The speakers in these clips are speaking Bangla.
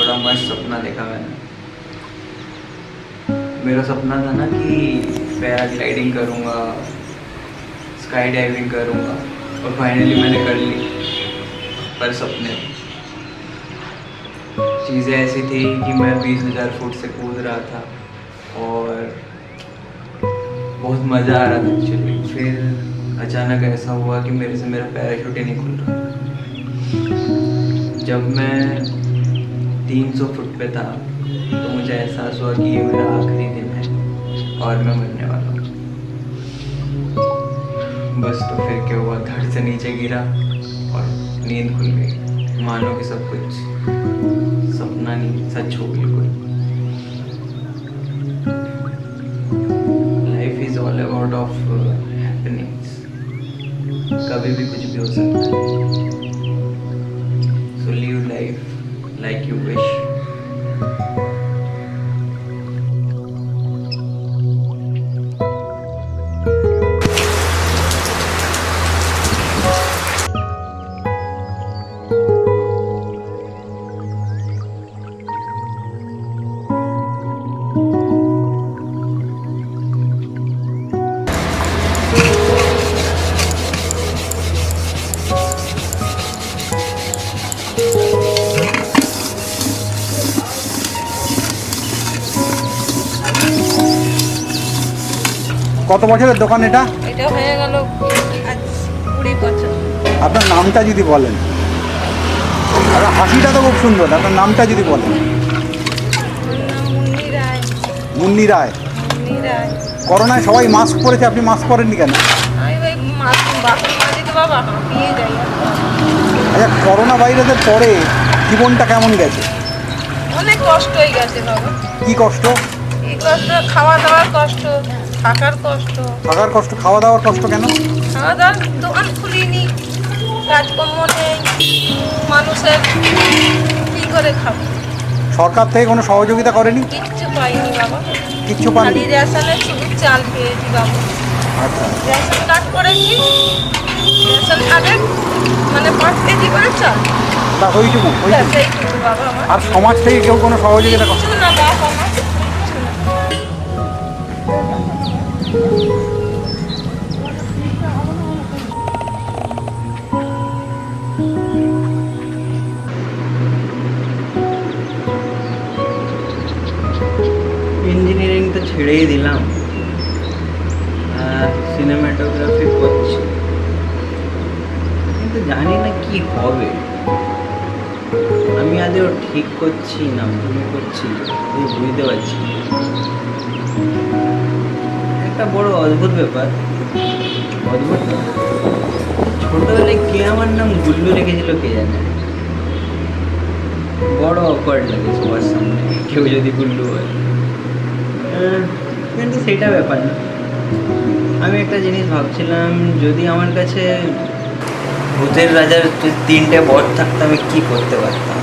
बड़ा मस्त सपना देखा मैंने। मेरा सपना था ना कि पैराग्लाइडिंग करूँगा, स्काई डाइविंग करूँगा, और फाइनली मैंने कर ली। पर सपने चीज़ें ऐसी थी कि मैं 20,000 फुट से कूद रहा था और बहुत मज़ा आ रहा था एक्चुअली। फिर अचानक ऐसा हुआ कि मेरे से मेरा पैराशूट ही नहीं खुल रहा। जब मैं 300 फुट पे था तो मुझे एहसास हुआ कि ये मेरा आखिरी दिन है और मैं मरने वाला हूँ। बस तो फिर क्या हुआ, धड़ से नीचे गिरा और नींद खुल गई। मानो कि सब कुछ सपना नहीं, सच हो बिल्कुल। Life is all about of happenings. कभी भी कुछ भी हो सकता है। So live life like you wish. কত বছরের দোকান এটা? এটা হয়ে গেল আজ 20 বছর। আপনার নামটা যদি বলেন। আপনার হাসিটা তো খুব সুন্দর, আপনার নামটা যদি বলেন। মুন্নি রায়। মুন্নি রায়। মুন্নি রায়। করোনায় সবাই মাস্ক পরেছে, আপনি মাস্ক পরেননি কেন? আমি ওই বাথরুম মাঝে তো বাবা হাঁপিয়ে যাই। আচ্ছা, করোনা ভাইরাসের পরে জীবনটা কেমন গেছে? অনেক কষ্ট হয়ে গেছে বাবা। কি কষ্ট? এই কষ্ট, খাওয়া দাওয়ার কষ্ট, থাকার কষ্ট। থাকার কষ্ট, খাওয়া দাওয়ার কষ্ট কেন? খাওয়া দাওয়ার দোকান খুলিনি, কাজকর্ম নেই, মানুষের কী করে খাবো? সরকার থেকে কোনো সহযোগিতা করেনি? কিচ্ছু পাইনি বাবা। কিচ্ছু পাননি? খালি রেশনের শুধু চাল পেয়েছি বাবা। আচ্ছা, রেশন কার্ড করেছি, রেশন কার্ডে মানে 5 কেজি করে চাল। তা ওইটুকু? সেইটুকু বাবা আমার। আর সমাজ থেকে কেউ কোনো সহযোগিতা করে? কিছু না বাবা আমার, কিচ্ছু না। ইঞ্জিনিয়ারিং তো ছেড়েই দিলাম, সিনেমাটোগ্রাফি করছি, কিন্তু জানি না কি হবে। আমি আদৌ ঠিক করছি না ভুল করছি বুঝতে পারছি না। একটা বড় অদ্ভুত ব্যাপার, অদ্ভুত ছোটবেলায় কে আমার নাম গুল্লু রেখেছিল কে জানে। বড় অকওয়ার্ড লাগে সবার সামনে কেউ যদি গুল্লু হয়, কিন্তু সেটা ব্যাপার না। আমি একটা জিনিস ভাবছিলাম, যদি আমার কাছে ভূতের রাজার 3টে বর থাকতো আমি কি করতে পারতাম।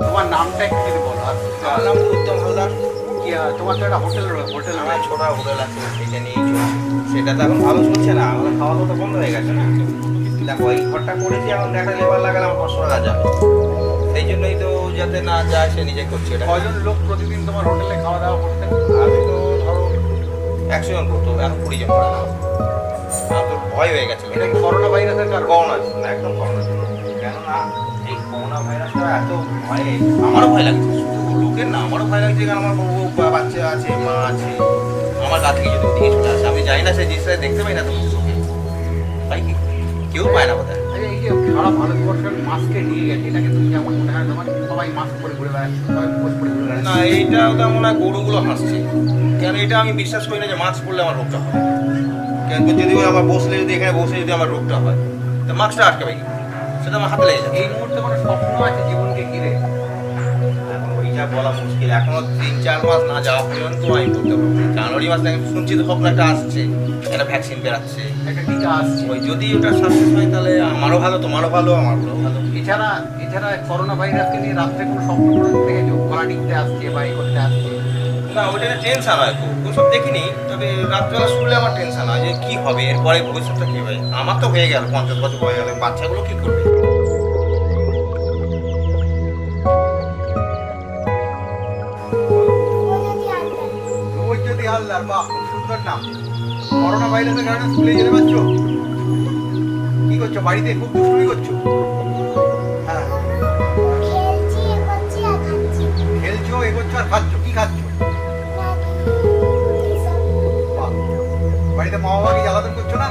তোমার নামটা একটু যদি বলো। আমার নাম উত্তম হালদার। তোমার তো একটা হোটেল আমার ছোট হোটেল আছে, সেটা নিয়েই চলছে। সেটা তো এখন ভালো চলছে না, আমাদের খাওয়া দাওয়া তো বন্ধ হয়ে গেছে না। দেখো এই ঘরটা করেছি, এখন একটা লেবার লাগালাম 500 টাকা যাবে। সেই জন্যই তো যাতে না যায় সে নিজে করছে। এটা কজন লোক প্রতিদিন তোমার হোটেলে খাওয়া দাওয়া করতেন? আমি তো ধরো 100 জন করতো, এখন 20 জন করে দাও। আমার তো ভয় হয়ে গেছে। এটা কি করোনা ভাইরাসের কারণ? করোনা না, একদম করোনা। কেননা এই করোনা ভাইরাসটা এত ভয়ে আমারও ভয় লাগছে, শুধু লোকের না আমারও ভয় লাগছে। কারণ আমার বউ বাচ্চা আছে, মা আছে, আমার গা থেকে যদি ওদিকে চলে আসে আমি জানি না, সেই জিনিসটা দেখতে পাই না তো চোখে, তাই কি কেউ পায় না বোধহয়। আচ্ছা, এই যে সারা ভারতবর্ষের মাস্কে নিয়ে গেছে, এটাকে তুমি যেমন মনে হয় তোমার সবাই মাস্ক পরে ঘুরে বেড়াচ্ছে, সবাই মুখোশ পরে ঘুরে বেড়াচ্ছে? না, এইটা ওটা মনে হয় গরুগুলো হাসছে। কেন এটা আমি বিশ্বাস করি না যে মাস্ক পরলে আমার রোগটা হয়। কেন যদি আমার বসলে, যদি এখানে বসে যদি আমার রোগটা হয়, তো মাস্কটা আটকাবে কি সেটা আমার হাতে লেগে যাচ্ছে। এই মুহূর্তে কোনো স্বপ্ন আছে জীবনকে ঘিরে? এখন ওইটা বলা মুশকিল, এখনো 3-4 মাস না যাওয়া পর্যন্ত আমি বলতে পারবো না। জানুয়ারি মাসে আমি শুনছি তো স্বপ্ন একটা আসছে, একটা ভ্যাকসিন বেরাচ্ছে, একটা টিকা আসছে। ওই যদি ওটা সাকসেস হয় তাহলে আমারও ভালো, তোমারও ভালো, আমারও ভালো। এছাড়া এছাড়া করোনা ভাইরাসকে নিয়ে রাত্রে কোনো স্বপ্ন করে দেখেছো? গলা টিকতে আসছে বা এই করতে আসছে? না ওটা টেনশন হয় খুব, ওসব দেখিনি। তবে রাত্রেবেলা শুনলে আমার টেনশন হয় যে কি হবে এরপরে, ভবিষ্যৎটা কি হবে। আমার তো হয়ে গেল 50 বছর হয়ে গেল, বাচ্চাগুলো কি করবে? ওই যদি হালদার, বাহ খুব সুন্দর নাম। করোনা ভাইরাসের কারণে স্কুলে যেতে পারছো? কি করছো বাড়িতে? খুব দুষ্টুমি করছো? হ্যাঁ, খেলছো, এগোচ্ছো আর খাচ্ছো। কি খাচ্ছো? বাহ, বাড়িতে মা বাবাকে জ্বালাতন করছো না?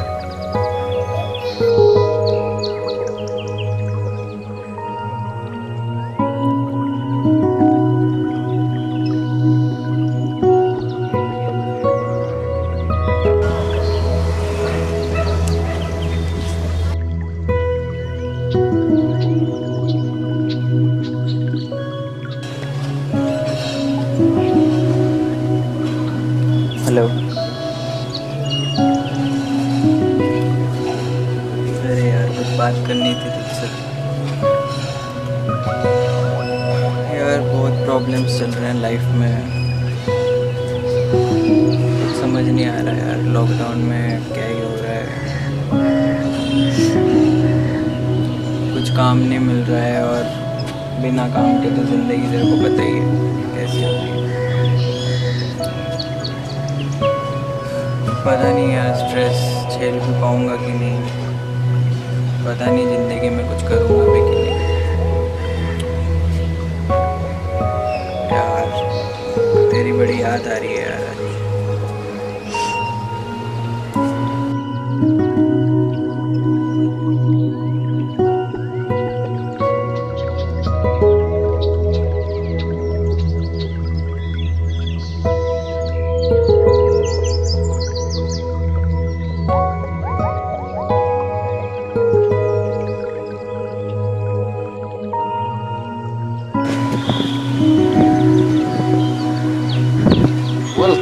हेलो। अरे यार कुछ बात करनी थी तुझसे यार। बहुत प्रॉब्लम्स चल रहे हैं लाइफ में, कुछ समझ नहीं आ रहा यार। लॉकडाउन में क्या ही हो रहा है, कुछ काम नहीं मिल रहा है और बिना काम के तो ज़िंदगी तेरे को पता ही है कैसी होती है। पता नहीं यार स्ट्रेस झेल भी पाऊँगा कि नहीं, पता नहीं ज़िंदगी में कुछ करूँगा भी कि नहीं। यार तेरी बड़ी याद आ रही है यार।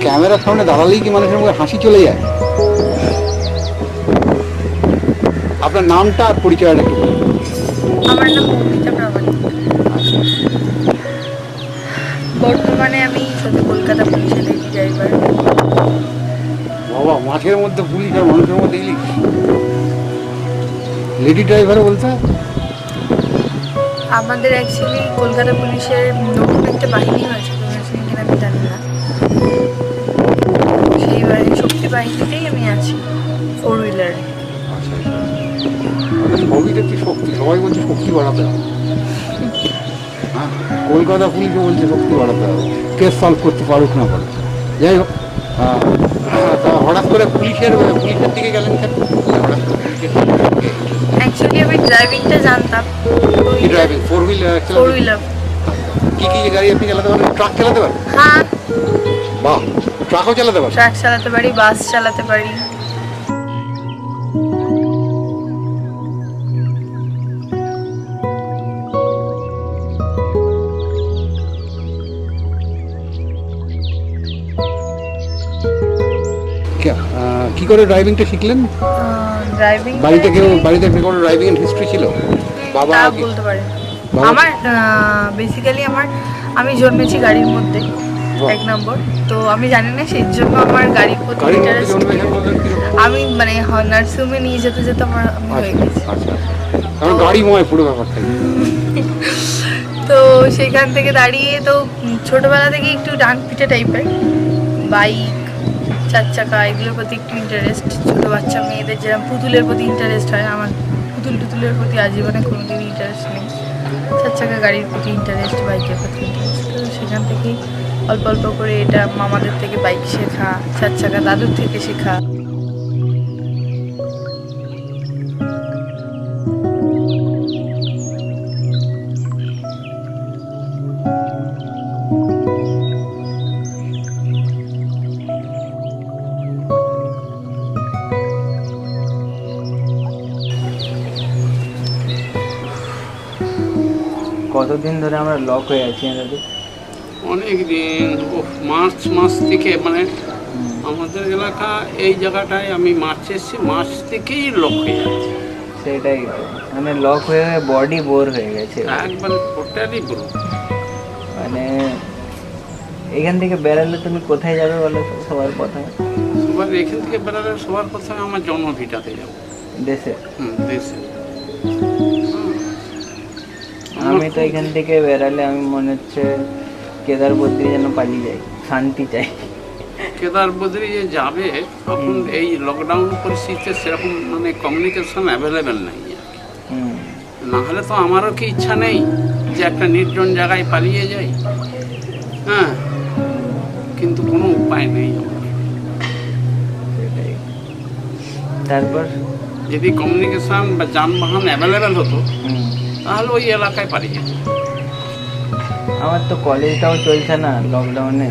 ক্যামেরার সামনে দাঁড়ালেই কি মানুষের মুখে হাসি চলে যায়? আপনার নামটা আর পরিচয়টা একটু বলুন। আমার নাম মৌমিতা প্রামাণিক। বর্তমানে আমি সাথে কলকাতা পুলিশের লেডি ড্রাইভার। বাবা, মাঠের মধ্যে পুলিশ আর মানুষের মধ্যে ইলিশ। লেডি ড্রাইভার বলতে আমাদের অ্যাকচুয়ালি কলকাতা পুলিশের নতুন একটা বাহিনী হয়েছে, কিনা আমি জানি না। সেই বাহিনী শক্তি বাহিনীতেই আমি আছি, 4 হুইলারে। সবইটা কি শক্তি? সবাই বলছে শক্তি বাড়াতে হবে। হ্যাঁ, কলকাতা পুলিশও বলছে শক্তি বাড়াতে হবে, কেস সলভ করতে পারুক না পারুক। যাই হোক, তা হঠাৎ করে পুলিশের দিকে গেলেন কেন? হঠাৎ করে পুলিশের অ্যাকচুয়ালি আমি ড্রাইভিংটা জানতাম। কি ড্রাইভিং? 4 হুইলার? 4 হুইলার। কি কি গাড়ি আপনি চালাতে পারেন? ট্রাক চালাতে পারেন? হ্যাঁ। বাহ, ট্রাকও চালাতে পারেন? ট্রাক চালাতে পারি, বাস চালাতে পারি। কি করে ড্রাইভিংটা শিখলেন? ড্রাইভিং বাড়িতে কোনো ড্রাইভিং এর হিস্ট্রি ছিল? বাবা বলতে পারে। আমার বেসিক্যালি আমি জন্মেছি গাড়ির মধ্যে, 1 নম্বর। তো আমি জানি না, সেই জন্য আমার গাড়ির প্রতি ইন্টারেস্ট। আমি মানে নার্সিংহোমে নিয়ে যেতে যেতে আমি হয়ে গেছি। আমার গাড়িময় পুরো ব্যাপারটা। তো সেখান থেকে দাঁড়িয়ে তো ছোটবেলা থেকে একটু ডান পিঠে টাইপের, বাইক, 4 চাকা এগুলোর প্রতি একটু ইন্টারেস্ট। ছোটো বাচ্চা মেয়েদের যেরকম পুতুলের প্রতি ইন্টারেস্ট হয়, আমার টুতুলের প্রতি আজীবনে কোনোদিনই ইন্টারেস্ট নেই। 4 চাকা গাড়ির প্রতি ইন্টারেস্ট, বাইকের প্রতি ইন্টারেস্ট। তো সেখান থেকেই অল্প অল্প করে এটা মামাদের থেকে বাইক শেখা, 4 চাকা দাদুর থেকে শেখা। কতদিন ধরে আমরা লক হয়ে আছি দাদু? অনেক দিন, মার্চ মাস থেকে, মানে আমাদের এলাকা এই জায়গাটায় আমি মার্চ এসেছি, মার্চ থেকেই লক হয়ে যাচ্ছে সেটাই তো, মানে লক হয়ে বডি বোর হয়ে গেছে একবার, টোটালি পুরো। মানে এখান থেকে বেরালে তুমি কোথায় যাবে বলো তো সবার প্রথমে? সবার এখান থেকে বেড়ালে সবার প্রথমে আমার জন্মভিটাতে যাবো, দেশে। দেশে। আমি তো এখান থেকে বেরালে আমি মনে হচ্ছে কেদার বদ্রী যেন পালিয়ে যাই, শান্তি চাই। কেদার বদ্রী যে যাবে তখন এই লকডাউন পরিস্থিতিতে সেরকম মানে কমিউনিকেশন অ্যাভেলেবেল নেই। হুম, না হলে তো আমারও কি ইচ্ছা নেই যে একটা নির্জন জায়গায় পালিয়ে যাই, হ্যাঁ, কিন্তু কোনো উপায় নেই আমার। সেটাই। তারপর যদি কমিউনিকেশন বা যানবাহন অ্যাভেলেবেল হতো হুম, তাহলে ওই এলাকায় পালিয়ে যেত। আমার তো কলেজটাও চলছে না লকডাউনে,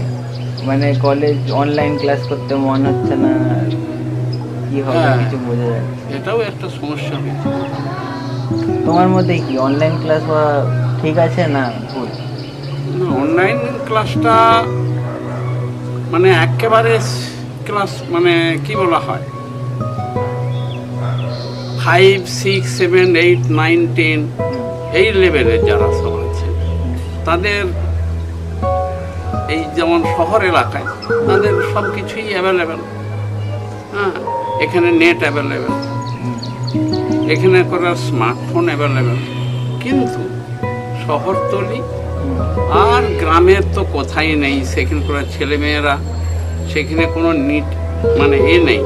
মানে কলেজ অনলাইন ক্লাস করতে মন হচ্ছে না, কি হবে হ্যাঁ। কিছু বোঝা যাচ্ছে। এটাও একটা সমস্যা হয়েছে। তোমার মধ্যে কি অনলাইন ক্লাস হওয়া ঠিক আছে না ভুল? অনলাইন ক্লাসটা মানে একেবারে ক্লাস, মানে কি বলা হয়, 5, 6, 7, 8, 9, 10 এই লেভেলের যারা সব আছে তাদের, এই যেমন শহর এলাকায় তাদের সব কিছুই অ্যাভেলেবেল, হ্যাঁ, এখানে নেট অ্যাভেলেবেল, এখানে করে স্মার্টফোন অ্যাভেলেবেল, কিন্তু শহরতলি আর গ্রামের তো কথাই নেই। সেখানে করে ছেলেমেয়েরা, সেখানে কোনো নিট মানে নেই,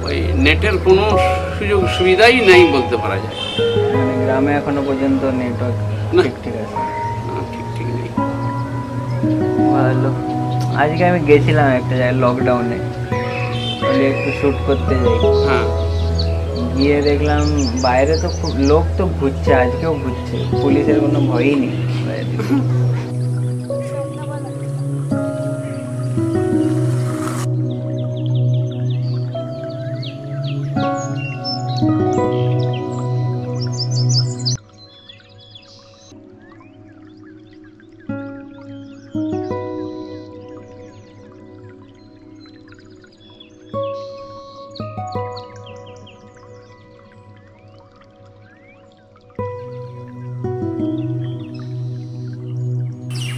ওই নেটের কোনো সুযোগ সুবিধাই নেই বলতে পারা যায়। মানে গ্রামে এখনো পর্যন্ত নেটওয়ার্ক না। ঠিক আছে? ঠিক নেই। ভালো। আজকে আমি গেছিলাম একটা জায়গায় লকডাউনে, বলে একটু শ্যুট করতে যাই, হ্যাঁ, গিয়ে দেখলাম বাইরে তো খুব লোক তো ঘুরছে, আজকেও ঘুরছে, পুলিশের কোনো ভয়ই নেই বাইরে।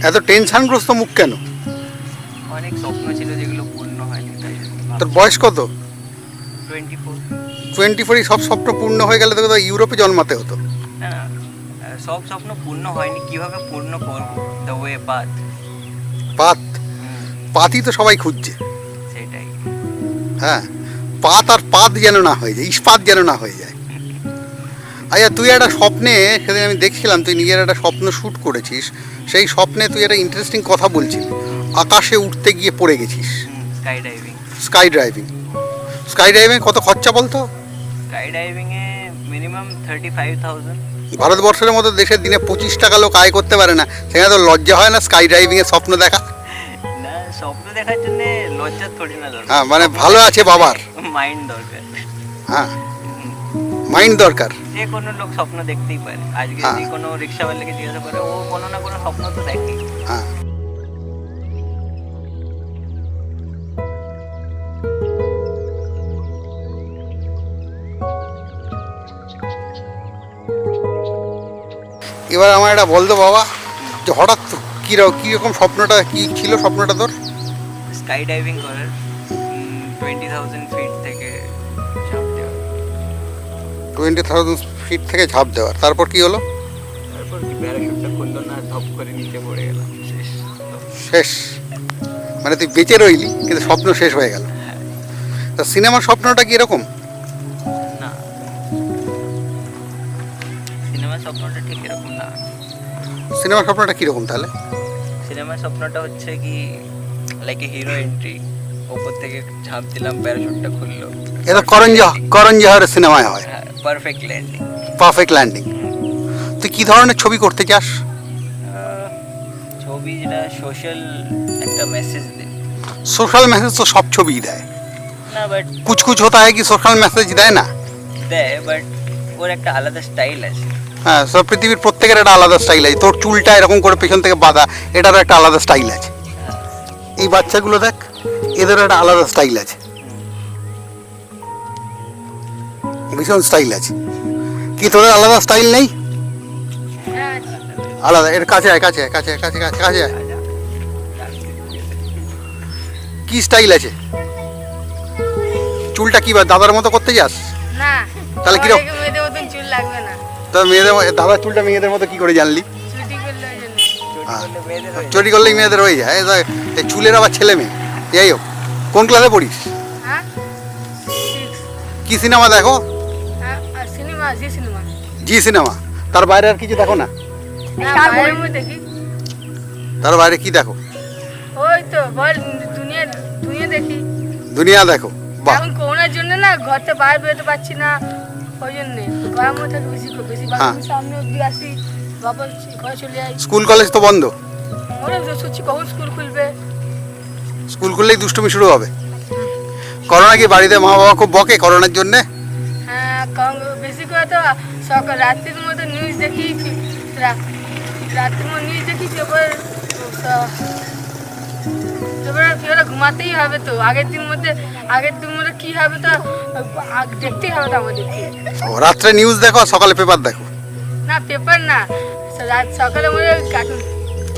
এত টেনশনগ্রস্ত মুখ কেন? অনেক স্বপ্ন ছিল যেগুলো পূর্ণ হয়নি, তাই তোর বয়স কত? 24। 24 সব স্বপ্ন পূর্ণ হয়ে গেলে তোকে তো ইউরোপে জন্মাতে হতো। না, সব স্বপ্ন পূর্ণ হয়নি, কিভাবে পূর্ণ করব? The way path. পাতই তো সবাই খুঁজছে। সেটাই। হ্যাঁ, পাত আর পাত যেন না হয়ে যায়, ইস্পাত যেন না হয়ে যায়। আচ্ছা, তুই একটা স্বপ্নে, সেদিন আমি দেখছিলাম তুই নিজের একটা স্বপ্ন শ্যুট করেছিস, সেই স্বপ্নে তুই একটা ইন্টারেস্টিং কথা বলছিস, আকাশে উঠতে গিয়ে পড়ে গেছিস। Sky diving. স্কাই ড্রাইভিং কত খরচা বলতো? স্কাই ডাইভিংয়ে মিনিমাম 35,000। ভারতবর্ষের মতো দেশের দিনে 25 টাকা লোক আয় করতে পারে না, সেখানে তো লজ্জা হয় না স্কাই ড্রাইভিংয়ের স্বপ্ন দেখা? না, স্বপ্ন দেখার জন্য লজ্জা থোড়ি না দরকার। হ্যাঁ, মানে ভালো আছে বাবার। মাইন্ড দরকার। হ্যাঁ, মাইন্ড দরকার। যে কোনো লোক স্বপ্ন দেখতেই পারে। আজকে হ্যাঁ। যদি কোনো রিক্সাওয়ালাকে জিজ্ঞাসা করে, ও কোনো না কোনো স্বপ্ন তো দেখে। হ্যাঁ, এবার আমার এটা বলতো বাবা, যে হঠাৎ কীরকম স্বপ্নটা, কী ছিল স্বপ্নটা তোর? স্কাই ডাইভিং করার, 20,000 ফিট থেকে ঝাঁপ দেওয়া। 20,000 ফিট থেকে ঝাঁপ দেওয়ার, তারপর কি হলো? তারপর কি প্যারাশুটটা খুললো না, ধপ করে নিচে পড়ে গেলাম, শেষ। শেষ? মানে তুই বেঁচে রইলি কিন্তু স্বপ্ন শেষ হয়ে গেল। হ্যাঁ। তা সিনেমার স্বপ্নটা কি এরকম? না, সিনেমার স্বপ্নটা ঠিক এরকম না। সিনেমার স্বপ্নটা কীরকম তাহলে? সিনেমার স্বপ্নটা হচ্ছে কি, লাইক এ হিরো এন্ট্রি, ওপর থেকে ঝাঁপ দিলাম, প্যারাশুটটা খুললো। এটা করণ জহরের সিনেমায় হয়, হ্যাঁ, পারফেক্ট ল্যান্ডিং। Perfect landing. তুই কী ধরনের ছবি করতে চাস? ছবি যেটা সোশ্যাল একটা মেসেজ দেয়। সোশ্যাল মেসেজ তো সব ছবিই দেয়। না, বাট কুছ কুছ হতা হয় কি সোশ্যাল মেসেজ দেয় না? দেয়, বাট সবার একটা আলাদা স্টাইল আছে। হ্যাঁ, সব পৃথিবীর প্রত্যেকের একটা আলাদা স্টাইল আছে। তোর চুলটা এরকম করে পেছন থেকে বাঁধা, এটারও একটা আলাদা স্টাইল আছে। এই বাচ্চাগুলো দেখ, এদেরও একটা আলাদা স্টাইল আছে, ভীষণ স্টাইল আছে। কি তোদের আলাদা স্টাইল নেই? হ্যাঁ, আলাদা, এর কাছে আয়, কাছে আয়, কাছে আয়, কাছে কাছে কাছে আয়। কি স্টাইল আছে? চুলটা কি দাদার মতো করতে যাস? না তাহলে কিরকম? আমাদেরকে মেয়েদের মতন চুল লাগবে না, তা মেয়েদের দাদার চুলটা মেয়েদের মতো কি করে জানলি? ছুটি করলে ওই জন্য। চুরি করলেই মেয়েদের হয়ে যায়। এই চুলের আবার ছেলে মেয়ে। যাই হোক, কোন ক্লাসে পড়িস? হ্যাঁ, 6। কি সিনেমা দেখো? হ্যাঁ, আর সিনেমা, জি সিনেমা। জি সিনেমা। তার বাইরে আর কিছু দেখো না? না, বাইরের মধ্যে দেখি। তার বাইরে কি দেখো? ওই তো বল, দুনিয়া দুনিয়া দেখি। দুনিয়া দেখো। বাহ, এখন করোনার জন্য না ঘর থেকে বাইরে বেরোতে পারছি না, ওই জন্যে ঘরের মধ্যে থাকি বেশি বেশি। হ্যাঁ। বাড়ির সামনে অব্দি আসি, বাবা ঘরে চলে যাই। স্কুল কলেজ তো বন্ধ। মনে হচ্ছে কখন স্কুল খুলবে। স্কুল খুললেই দুষ্টুমি শুরু হবে। করোনা কি বাড়িতে মা বাবা খুব বকে করোনার জন্যে? হ্যাঁ, কারণ বেশি করে তো সকাল রাত্রির মধ্যে নিউজ দেখি, রাত্রির মধ্যে নিউজ দেখি, পেপার পেপার ঘুমাতেই হবে তো। আগের দিন মধ্যে কি হবে তো দেখতেই হবে তো আমাদেরকে। ও, রাত্রে নিউজ দেখো আর সকালে পেপার দেখো? না, পেপার না, সকালে মধ্যে কার্টুন।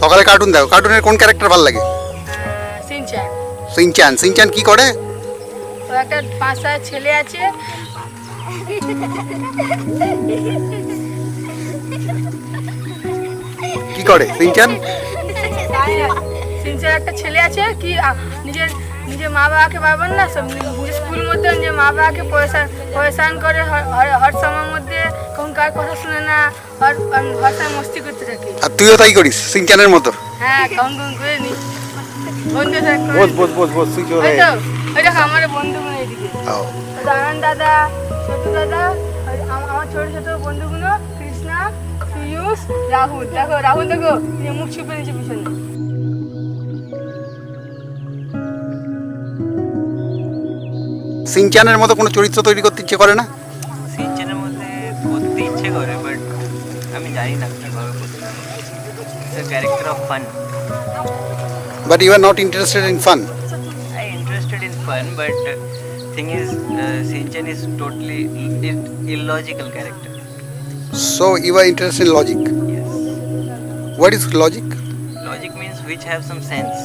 সকালে কার্টুন দেখো। কার্টুনের কোন ক্যারেক্টার ভালো লাগে? সিনচান। সিনচান। সিনচান কি করে? ও একটা 5-6 ছেলে আছে, কি করে সিনচান? সিনচান একটা ছেলে আছে কি নিজের নিজের মা বাবাকে পাবেন না, সব নিজের স্কুল মধ্যে নিজের মা বাবাকে পরেশান করে হর সময়ের মধ্যে, কখন কার কথা শুনে না, হর সময় মস্তি করতে থাকে। আর তুইও তাই করিস সিনচানের মতো? হ্যাঁ, কখন করে নি বন্ধু বস বস বস বস, তুই চলে ওই দেখো আমার বন্ধুগুলো এদিকে, দাদান দাদা, ছোটু দাদা, আমার ছোট ছোট বন্ধুগুলো, কৃষ্ণা, পিয়ুষ, রাহুল। দেখো রাহুল, দেখো মুখ ছুপে নিচে পিছনে। সিনচানের মতো কোনো চরিত্র তৈরি করতে ইচ্ছে করে না? সিনচানের মধ্যে করতে ইচ্ছে করে, বাট আমি জানি না কীভাবে করতে হবে। It's a character of fun. But you are not interested in fun. I interested in fun, but thing is, Shinchan is totally illogical character. So you are interested in logic. Yes. What is logic? Logic means which have some sense.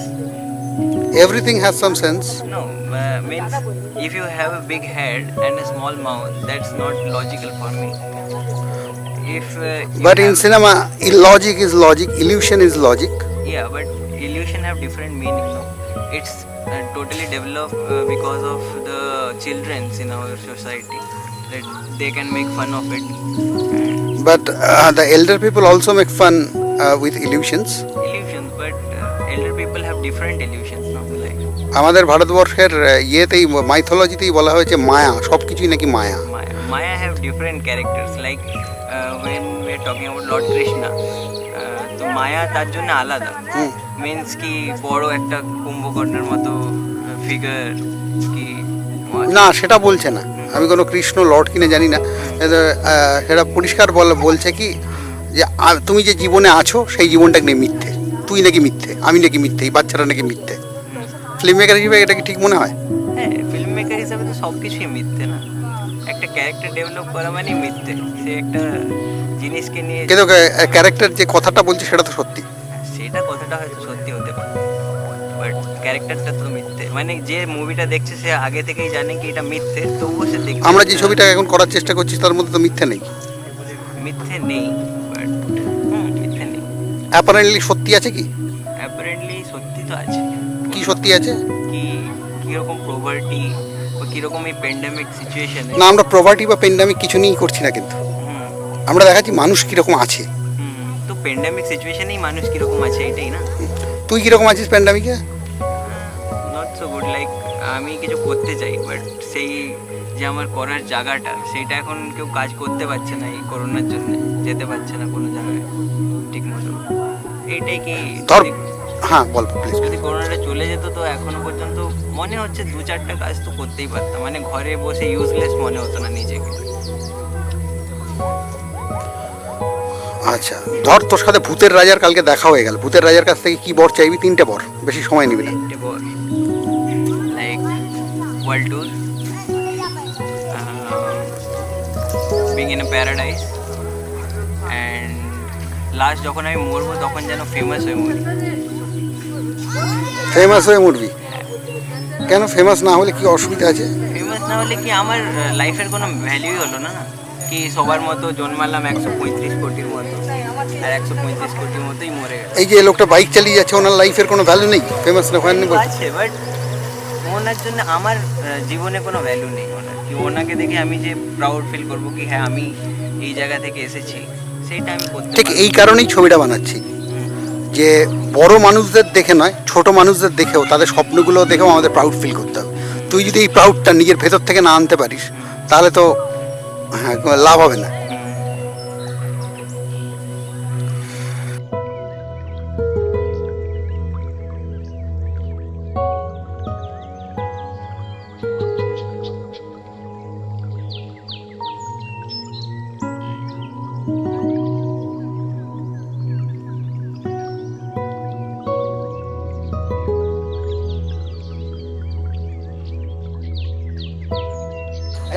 Everything has some sense. No, means if you have a big head and a small mouth, that's not logical for me. If you But in have- cinema, illogic is logic, illusion is logic. yeah, but illusion have different meaning. No, it's totally developed because of the childrens in our society, that they can make fun of it. But the elder people also make fun with illusions. Illusions, but elder people have different illusions. No, like আমাদের ভারতবর্ষের ইয়েতেই মাইথোলজিতেই বলা হয়েছে মায়া, সব কিছুই নাকি মায়া। Maya have different characters. Like when we are talking about Lord Krishna, তো মায়া তার জন্য আলাদা। মিন্স কি বড় একটা কুম্ভকর্ণের মতো ফিগার কি? না, সেটা বলছে না। আমি কোনো কৃষ্ণ লর্ড কিনে জানি না। সেটা পরিষ্কার বলছে কি যে তুমি যে জীবনে আছো সেই জীবনটা নাকি মিথ্যে, তুই নাকি মিথ্যে, আমি নাকি মিথ্যে, এই বাচ্চারা নাকি মিথ্যে। ফিল্ম মেকার হিসেবে এটা কি ঠিক মনে হয়? হ্যাঁ, ফিল্ম মেকার হিসাবে তো সব কিছুই মিথ্যে না। একটা ক্যারেক্টার ডেভেলপ করা মানেই মিথ্যে। সে একটা জিনিসকে নিয়ে, কিন্তু ক্যারেক্টার যে কথাটা বলছে সেটা তো সত্যি। সেটা কথাটা হয়তো সত্যি হতে পারে, বাট ক্যারেক্টারটা তো মিথ্যে। মানে যে মুভিটা দেখছে সে আগে থেকেই জানে কি এটা মিথ্যে, তবুও সে দেখছে। আমরা যে ছবিটা এখন করার চেষ্টা করছি তার মধ্যে তো মিথ্যে নেই। মিথ্যে নেই, বাট মিথ্যে নেই। অ্যাপারেন্টলি সত্যি আছে কি? অ্যাপারেন্টলি সত্যি তো আছে। কি সত্যি আছে? কি কীরকম প্রভার্টি বা কীরকম এই প্যান্ডামিক সিচুয়েশনে। না, আমরা প্রভার্টি বা পেন্ডামিক কিছু নিয়েই করছি না, কিন্তু আমরা দেখাচ্ছি মানুষ কীরকম আছে। তো প্যান্ডামিক সিচুয়েশনেই মানুষ কীরকম আছে এটাই না। তুই কীরকম আছিস প্যান্ডামিকে? Not so good. লাইক আমি কিছু করতে চাই, বাট সেই যে আমার করার জায়গাটা, সেইটা এখন কেউ কাজ করতে পারছে না এই করোনার জন্য, যেতে পারছে না কোনো জায়গায় ঠিক মতো। এইটাই কি ধর, হ্যাঁ বল প্লিজ। যদি করোনাটা চলে যেত তো এখনো পর্যন্ত মনে হচ্ছে 2-4টা কাজ তো করতেই পারতাম। মানে ঘরে বসে ইউজলেস মনে হতো না নিজেকে। আচ্ছা, ধর তোর সাথে ভূতের রাজার কালকে দেখা হয়ে গেল, ভূতের রাজার কাছ থেকে কি বর চাইবি? 3টে বর, বেশি সময় নিবি না। Like world tour, being in a paradise, and last যখন আমি মরবো তখন যেন ফেমাস হয়ে মরি। ফেমাস হয়ে মরবি? কেন ফেমাস না হলে কি অসুবিধা আছে? ফেমাস না হলে কি আমার লাইফের কোনো ভ্যালুই হলো না, না কি সবার মতো জন্মালাম 135 কোটির মতো, আর 135 কোটির মতোই মরে গেল। এই যে লোকটা বাইক চালিয়ে যাচ্ছে, ওনার লাইফের কোনো ভ্যালু নেই? ফেমাস না হয়নি বলছে। আছে, বাট ওনার জন্য আমার জীবনে কোনো ভ্যালু নেই। ওনার কি, ওনাকে দেখে আমি যে প্রাউড ফিল করবো কি হ্যাঁ আমি এই জায়গা থেকে এসেছি, সেইটা আমি করতে ঠিক পারবো। এই কারণেই ছবিটা বানাচ্ছি, যে বড় মানুষদের দেখে নয়, ছোট মানুষদের দেখেও, তাদের স্বপ্নগুলো দেখেও আমাদের প্রাউড ফিল করতে হবে। তুই যদি এই প্রাউডটা নিজের ভেতর থেকে না আনতে পারিস, তাহলে তো হ্যাঁ লাভ হবে না।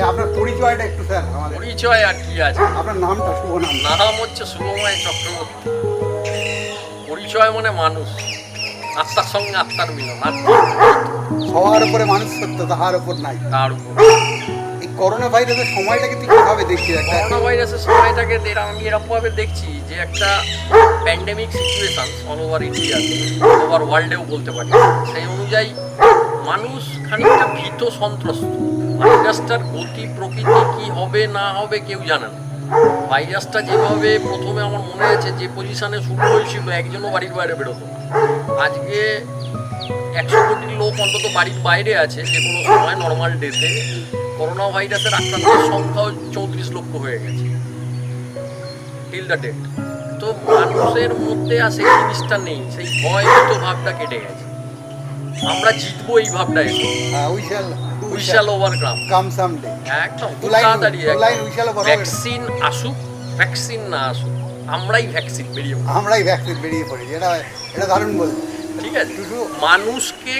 আপনার পরিচয়টা একটু স্যার আমাদের। পরিচয় আর কি আছে, আপনার নামটা, শুভ নাম? নাম হচ্ছে শুভময় চক্রবর্তী। পরিচয় মানে মানুষ, আত্মার সঙ্গে আত্মার মিলন, সবার উপরে মানুষ সত্য, তাহার উপর নাই। তার উপর এই করোনা ভাইরাসের সময়টাকে তুই কিভাবে দেখছিস? একটা করোনা ভাইরাসের সময়টাকে আমি এরকমভাবে দেখছি যে একটা pandemic situation all over India, all over ওয়ার্ল্ডেও বলতে পারি। সেই অনুযায়ী মানুষ খানিকটা ভীত সন্ত্রস্ত। ভাইরাসটার গতি প্রকৃতি কি হবে না হবে কেউ জানে না। ভাইরাসটা যেভাবে প্রথমে আমার মনে আছে যে পজিশনে শুরু হয়েছিল, একজনও বাড়ির বাইরে বেরোতো না। আজকে 100 কোটি লোক অন্তত বাড়ির বাইরে আছে যে কোনো সময় নর্মাল ডেতে। করোনা ভাইরাসের আক্রান্তের সংখ্যাও 34 লক্ষ হয়ে গেছে টিল দ্য ডেট। তো মানুষের মধ্যে আর সেই জিনিসটা নেই, সেই ভয়ভীত ভাবটা কেটে গেছে। আমরা জিতবো এই ভাবটা এসে, we shall overcome, come someday. একদম খুব দু লাইন তাড়াতাড়ি। We shall overcome. ভ্যাকসিন আসুক, ভ্যাকসিন না আসুক, আমরাই ভ্যাকসিন বেরিয়ে পড়ি। আমরাই ভ্যাকসিন বেরিয়ে পড়ি, এটা দারুণ বলছি। ঠিক আছে, মানুষকে,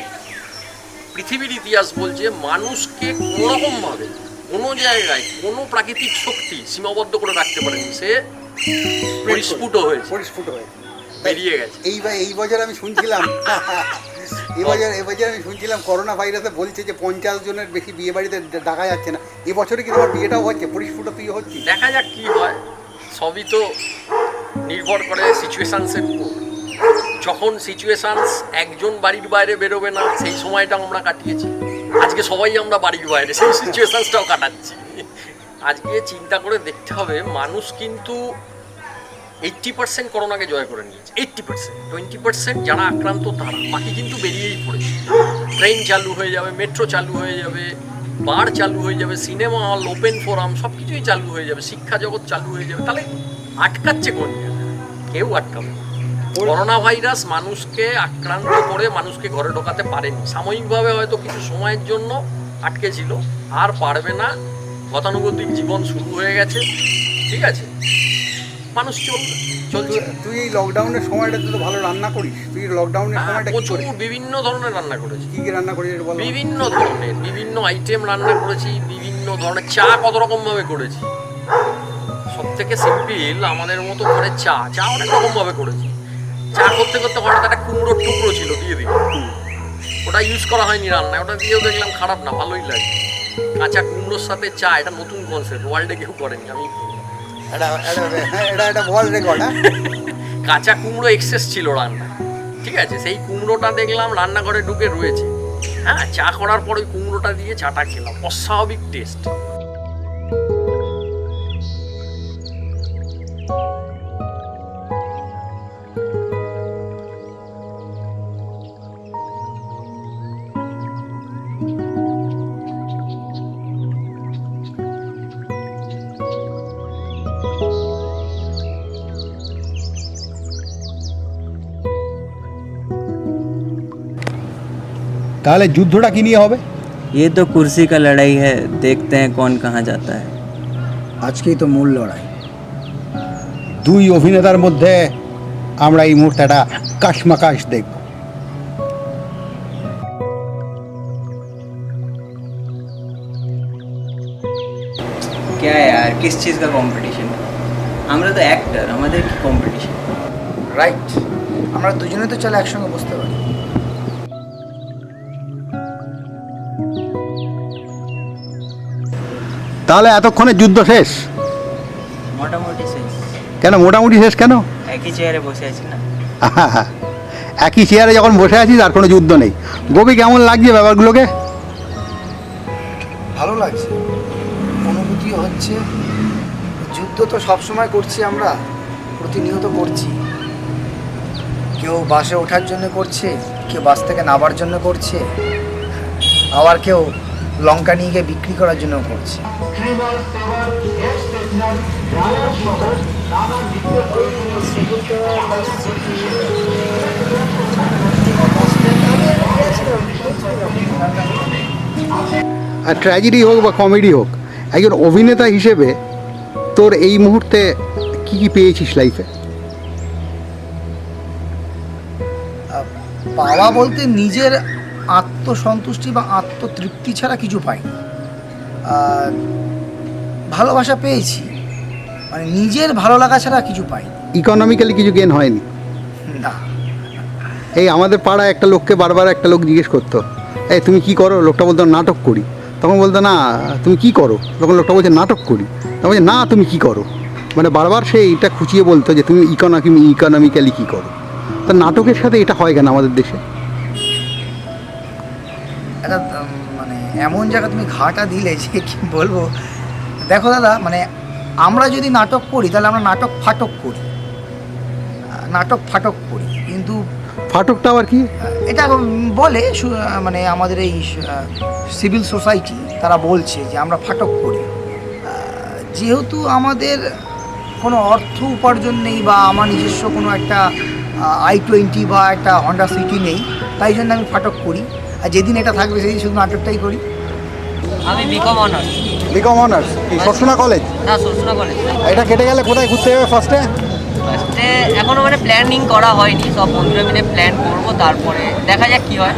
পৃথিবীর ইতিহাস বলছে মানুষকে কোনোরকমভাবে কোনো জায়গায় কোনো প্রাকৃতিক শক্তি সীমাবদ্ধ করে রাখতে পারেনি। সে পরিস্ফুট হয়েছে, বেরিয়ে গেছে। এই বছর আমি শুনছিলাম এবছর আমি শুনছিলাম করোনা ভাইরাসে বলছে যে 50 জনের বেশি বিয়ে বাড়িতে ডাকা যাচ্ছে না। এবছরে কি তোমার বিয়েটাও হচ্ছে, পরিস্ফুট তুই হচ্ছিস? দেখা যাক কি হয়, সবই তো নির্ভর করে সিচুয়েশানসের উপর। যখন সিচুয়েশানস একজন বাড়ির বাইরে বেরোবে না, সেই সময়টা আমরা কাটিয়েছি। আজকে সবাই আমরা বাড়ির বাইরে, সেই সিচুয়েশানসটাও কাটাচ্ছি। আজকে চিন্তা করে দেখতে হবে, মানুষ কিন্তু 80% করোনাকে জয় করে নিয়েছে। 80%, 20% যারা আক্রান্ত তারা, বাকি কিন্তু বেরিয়েই পড়েছে। ট্রেন চালু হয়ে যাবে, মেট্রো চালু হয়ে যাবে, বার চালু হয়ে যাবে, সিনেমা হল, ওপেন ফোরাম সব কিছুই চালু হয়ে যাবে, শিক্ষা জগৎ চালু হয়ে যাবে। তাহলে আটকাচ্ছে কোন জায়গায়? কেউ আটকাবে না। করোনা ভাইরাস মানুষকে আক্রান্ত করে মানুষকে ঘরে ঢোকাতে পারেনি। সাময়িকভাবে হয়তো কিছু সময়ের জন্য আটকে ছিল, আর পারবে না। গতানুগতিক জীবন শুরু হয়ে গেছে, ঠিক আছে, মানুষ চলছে। তুই এই লকডাউনের সময়টাতে তো ভালো রান্না করিস, তুই লকডাউনের সময়টা কি প্রচুর করিস? বিভিন্ন ধরনের রান্না করেছি। কি রান্না করিস বল? বিভিন্ন ধরনের, বিভিন্ন আইটেম রান্না করেছি, বিভিন্ন ধরনের চা কত রকম ভাবে করেছি। সব থেকে সিম্পল আমাদের মতো করে চা অনেক রকম ভাবে করেছি। চা করতে করতে হঠাৎ একটা কুমড়োর টুকরো ছিল, দিয়ে দিই, ওটা ইউজ করা হয়নি রান্নায়, ওটা দিয়েও দেখলাম খারাপ না, ভালোই লাগে। কাঁচা কুমড়োর সাথে চা, এটা নতুন কনসেপ্ট, ওয়ার্ল্ডে কেউ করেনি, আমি এটা ওয়ার্ল্ড রেকর্ড। কাঁচা কুমড়ো এক্সেস ছিল রান্না, ঠিক আছে, সেই কুমড়োটা দেখলাম রান্নাঘরে ঢুকে রয়েছে। হ্যাঁ, চা করার পর ওই কুমড়োটা দিয়ে চাটা খেলাম, অস্বাভাবিক টেস্ট। তাহলে যুদ্ধটা কি নিয়ে হবে? ये तो कुर्सी का लड़ाई है, देखते हैं कौन कहाँ जाता है। আজকেই তো মূল লড়াই। দুই অভিনেতার মধ্যে আমরা এই মুহূর্তে একটা কাশমাকাশ দেখব। क्या है यार, किस चीज़ का कंपटीशन? আমরা তো অ্যাক্টর, আমাদের কি কম্পিটিশন? রাইট, আমরা দুজনে তো চলে একসঙ্গে বসতে পারি। তাহলে এতক্ষণে যুদ্ধ শেষ? মোটামুটি শেষ। কেন মোটামুটি শেষ কেন? একই চেয়ারে বসে আছি না। একই চেয়ারে যখন বসে আছিস আর কোনো যুদ্ধ নেই। গোপী, কেমন লাগছে ব্যাপারগুলোকে? ভালো লাগছে, অনুভূতিও হচ্ছে। যুদ্ধ তো সবসময় করছি আমরা, প্রতিনিয়ত করছি। কেউ বাসে ওঠার জন্য করছে, কেউ বাস থেকে নামার জন্য করছে, আবার কেউ লঙ্কা নিয়ে গিয়ে বিক্রি করার জন্য করছে। আর ট্র্যাজেডি হোক বা কমেডি হোক, একজন অভিনেতা হিসেবে তোর এই মুহূর্তে কি কি পেয়েছিস লাইফে? পাওয়া বলতে নিজের আত্মসন্তুষ্টি বা আত্মতৃপ্তি ছাড়া কিছু পাইনি। ভালোবাসা পেয়েছি, মানে নিজের ভালো লাগা ছাড়া কিছু পাইনি। ইকোনমিক্যালি কিছু গেন হয়নি? না। এই আমাদের পাড়ায় একটা লোককে বারবার একটা লোক জিজ্ঞেস করতো, এই তুমি কি করো? লোকটা বলতো নাটক করি। তখন বলতো না তুমি কি করো? তখন লোকটা বলছে নাটক করি। তখন বলছে না তুমি কি করো? মানে বারবার সে এটা খুঁচিয়ে বলতো যে তুমি ইকোনমিক্যালি কী করো। তা নাটকের সাথে এটা হয় কেন আমাদের দেশে? একটা মানে এমন জায়গা তুমি ঘাটা দিলে যে কি বলবো। দেখো দাদা, মানে আমরা যদি নাটক করি তাহলে আমরা নাটক ফাটক করি, কিন্তু ফাটকটা আবার কি? এটা বলে মানে আমাদের এই সিভিল সোসাইটি তারা বলছে যে আমরা ফাটক করি। যেহেতু আমাদের কোনো অর্থ উপার্জন নেই বা আমার নিজস্ব কোনো একটা i20 বা একটা হন্ডা সিটি নেই, তাই জন্য আমি ফাটক করি। আর যেদিন এটা থাকবে সেদিন শুধু নাটকটাই করি। আমি বিকম অনার্স। বিকম অনার্স কি সরসুনা কলেজ? না, সরসুনা কলেজ। এটা কেটে গেলে কোথায় ঘুরতে যাবে ফার্স্টে? ফার্স্টে এখনও মানে প্ল্যানিং করা হয়নি, সব বন্ধুরা মিলে প্ল্যান করবো, তারপরে দেখা যাক কী হয়।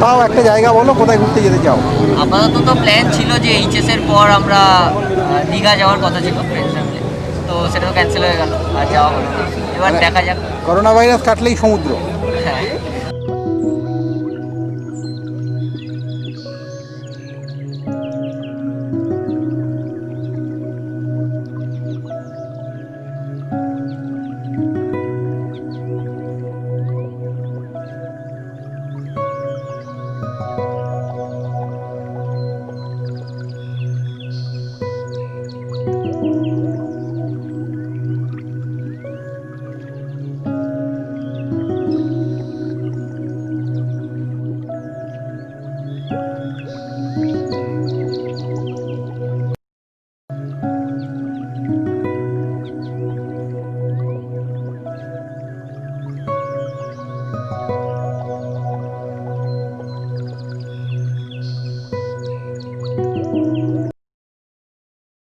তাও একটা জায়গা বলো কোথায় ঘুরতে যেতে চাও? আপাতত তো প্ল্যান ছিল যে এইচএসের পর আমরা দীঘা যাওয়ার কথা ছিল ফ্রেন্ডস ফ্যামিলি, তো সেটা তো ক্যান্সেল হয়ে গেল, আর যাওয়া হলো না। এবার দেখা যাক। করোনা ভাইরাস কাটলেই সমুদ্র।